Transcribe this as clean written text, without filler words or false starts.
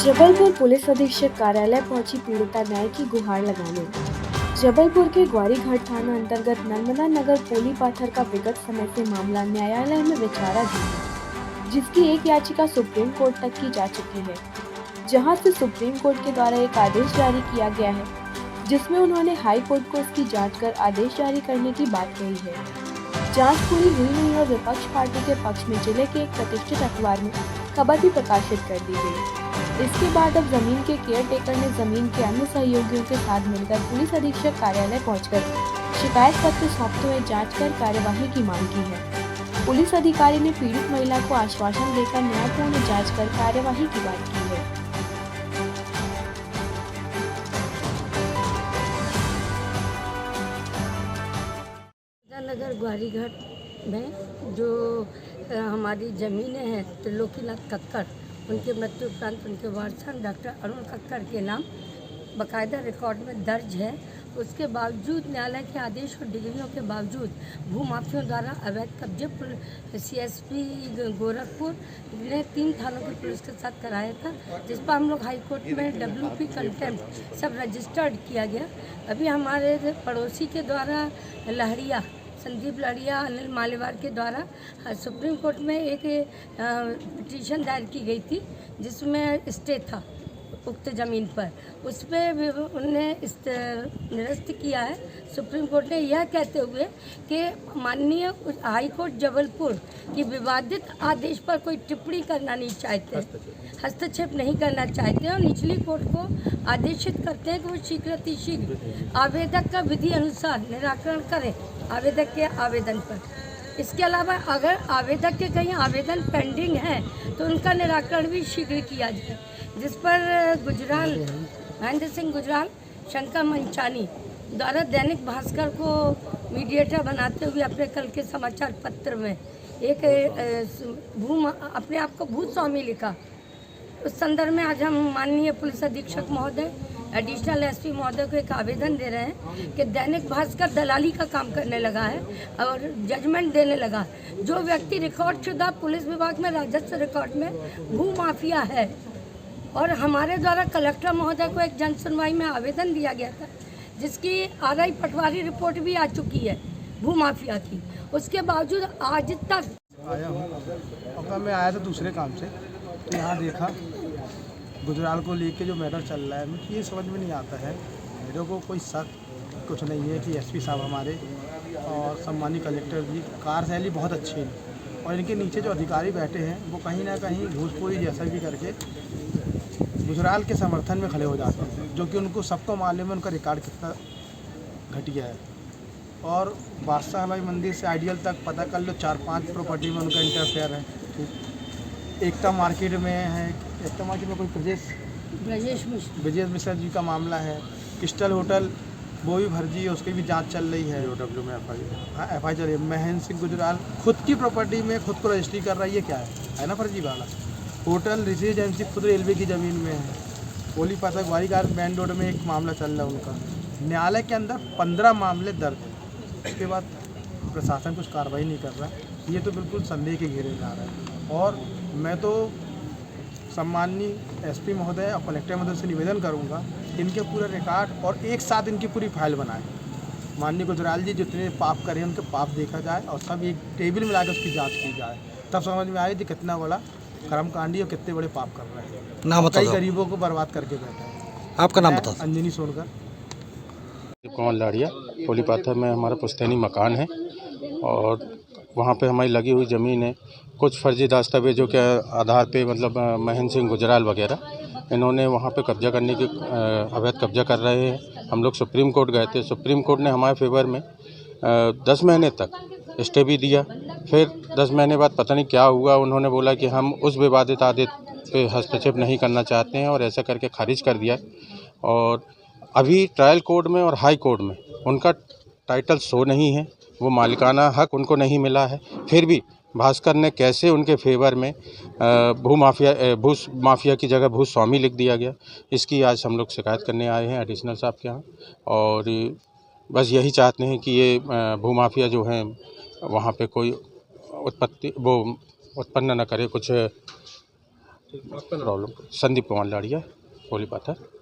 Jabalpur police अधीक्षक कार्यालय पहुंची पीड़िता न्याय की गुहार लगाने। जबलपुर के ग्वारीघाट थाना अंतर्गत नर्मदा नगर पोली पाथर का विगत समय से मामला न्यायालय में विचाराधीन है, जिसकी एक याचिका सुप्रीम कोर्ट तक की जा चुकी है, जहां से सुप्रीम कोर्ट के द्वारा एक आदेश जारी किया गया है, जिसमें उन्होंने हाई कोर्ट को इसकी जांच कर आदेश जारी करने की बात कही है। जांच पूरी हुई नहीं और विपक्ष पार्टी के पक्ष में जिले के एक प्रतिष्ठित अखबार में खबर भी प्रकाशित कर दी गई। इसके बाद अब जमीन के केयर टेकर ने जमीन के अन्य सहयोगियों के साथ मिलकर पुलिस अधीक्षक कार्यालय पहुंचकर शिकायत पत्र सौंपते हुए जांच कर कार्यवाही की मांग की है। पुलिस अधिकारी ने पीड़ित महिला को आश्वासन देकर न्यायपूर्ण जांच कर कार्यवाही की बात की है। नगर ग्वारीघाट में जो हमारी ज़मीनें हैं त्रिलोकीनाथ कक्कड़, उनके मृत्यु उपरांत उनके वारसन डॉक्टर अरुण कक्कड़ के नाम बाकायदा रिकॉर्ड में दर्ज है। उसके बावजूद न्यायालय के आदेश और डिग्रियों के बावजूद भूमाफियों द्वारा अवैध कब्जे सीएसपी गोरखपुर ने 3 थानों की पुलिस के साथ कराया था, जिस पर हम लोग हाई कोर्ट में WP कंटेम्प्ट सब रजिस्टर्ड किया गया। अभी हमारे पड़ोसी के द्वारा लहरिया संदीप लहरिया अनिल मालेवार के द्वारा सुप्रीम कोर्ट में एक पिटीशन दायर की गई थी, जिसमें स्टे था उक्त ज़मीन पर। उस पर उन्होंने निरस्त किया है। सुप्रीम कोर्ट ने यह कहते हुए कि माननीय हाई कोर्ट जबलपुर की विवादित आदेश पर कोई टिप्पणी करना नहीं चाहते, हस्तक्षेप नहीं करना चाहते और निचली कोर्ट को आदेशित करते हैं कि वो शीघ्र आवेदक का विधि अनुसार निराकरण करें आवेदक के आवेदन पर। इसके अलावा अगर आवेदक के कहीं आवेदन पेंडिंग है तो उनका निराकरण भी शीघ्र किया जाए, जिस पर गुजराल महेंद्र सिंह गुजराल शंकर मंचानी द्वारा दैनिक भास्कर को मीडिएटर बनाते हुए अपने कल के समाचार पत्र में एक अपने आप को भूस्वामी लिखा। उस संदर्भ में आज हम माननीय पुलिस अधीक्षक महोदय एडिशनल एसपी महोदय को एक आवेदन दे रहे हैं कि दैनिक भास्कर दलाली का काम करने लगा है और जजमेंट देने लगा। जो व्यक्ति रिकॉर्ड शुदा पुलिस विभाग में राजस्व रिकॉर्ड में भू माफिया है, और हमारे द्वारा कलेक्टर महोदय को एक जन सुनवाई में आवेदन दिया गया था, जिसकी RI पटवारी रिपोर्ट भी आ चुकी है भू माफिया की, उसके बावजूद आज तक आया हूँ। अब मैं आया था दूसरे काम से, तो यहाँ देखा गुजराल को लेके जो मैटर चल रहा है, मुझे ये समझ में नहीं आता है। मेरे को कोई शक कुछ नहीं है कि SP साहब हमारे और सम्मानित कलेक्टर जी कार्यशैली बहुत अच्छी है, और इनके नीचे जो अधिकारी बैठे हैं वो कहीं ना कहीं घूसखोरी जैसा भी करके गुजराल के समर्थन में खड़े हो जाते हैं, जो कि उनको सबको मालूम है उनका रिकॉर्ड कितना घटिया है। और बादशाह भाई मंदिर से आइडियल तक पता कर लो 4-5 प्रॉपर्टी में उनका इंटरफेयर है। ठीक, एकता मार्केट में है, एकता मार्केट में कोई ब्रजेश मिश्रा जी का मामला है। क्रिस्टल होटल वो भी फर्जी है, उसकी भी जांच चल रही है। OW में FI चल रही है। महेंद्र सिंह गुजराल खुद की प्रॉपर्टी में खुद को रजिस्ट्री कर रहा है, ये क्या है ना फर्जी वाला। होटल रेसिडेंसी खुद रेलवे की ज़मीन में है। पोली पाथर ग्वारीघाट मेन रोड में एक मामला चल रहा है उनका। न्यायालय के अंदर 15 मामले दर्ज हैं, उसके बाद प्रशासन कुछ कार्रवाई नहीं कर रहा। ये तो बिल्कुल संदेह के घेरे में आ रहा है। और मैं तो सम्माननीय SP महोदय और कलेक्टर महोदय से निवेदन करूंगा, इनके पूरा रिकॉर्ड और एक साथ इनकी पूरी फाइल बनाएं। माननीय गुजराल जी जितने पाप करें उनके पाप देखा जाए और सब एक टेबल में लाकर उसकी जांच की जाए, तब समझ में आए कि कितना बड़ा कर्मकांडी और कितने बड़े पाप कर रहे हैं। नाम बता दो। कई गरीबों को बर्बाद करके बैठा है। आपका नाम बता। अंजनी सोनकर, कुमार लाड़िया। पोली पाथर में हमारा पुश्तैनी मकान है और वहाँ पे हमारी लगी हुई ज़मीन है। कुछ फर्जी दस्तावेजों के आधार पे मतलब महेंद्र सिंह गुजराल वगैरह इन्होंने वहाँ पे कब्जा करने की अवैध कब्जा कर रहे हैं। हम लोग सुप्रीम कोर्ट गए थे, सुप्रीम कोर्ट ने हमारे फेवर में 10 महीने तक स्टे भी दिया। फिर 10 महीने बाद पता नहीं क्या हुआ, उन्होंने बोला कि हम उस विवादित आदेश पे हस्तक्षेप नहीं करना चाहते हैं और ऐसा करके खारिज कर दिया। और अभी ट्रायल कोर्ट में और हाई कोर्ट में उनका टाइटल शो नहीं है, वो मालिकाना हक उनको नहीं मिला है। फिर भी भास्कर ने कैसे उनके फेवर में भू माफिया की जगह भूस्वामी लिख दिया गया, इसकी आज हम लोग शिकायत करने आए हैं एडिशनल साहब के यहाँ। और बस यही चाहते हैं कि ये भू माफिया जो हैं वहाँ पे कोई उत्पन्न न करे, कुछ प्रॉब्लम। संदीप कुमार लाड़िया, पोली पाथर।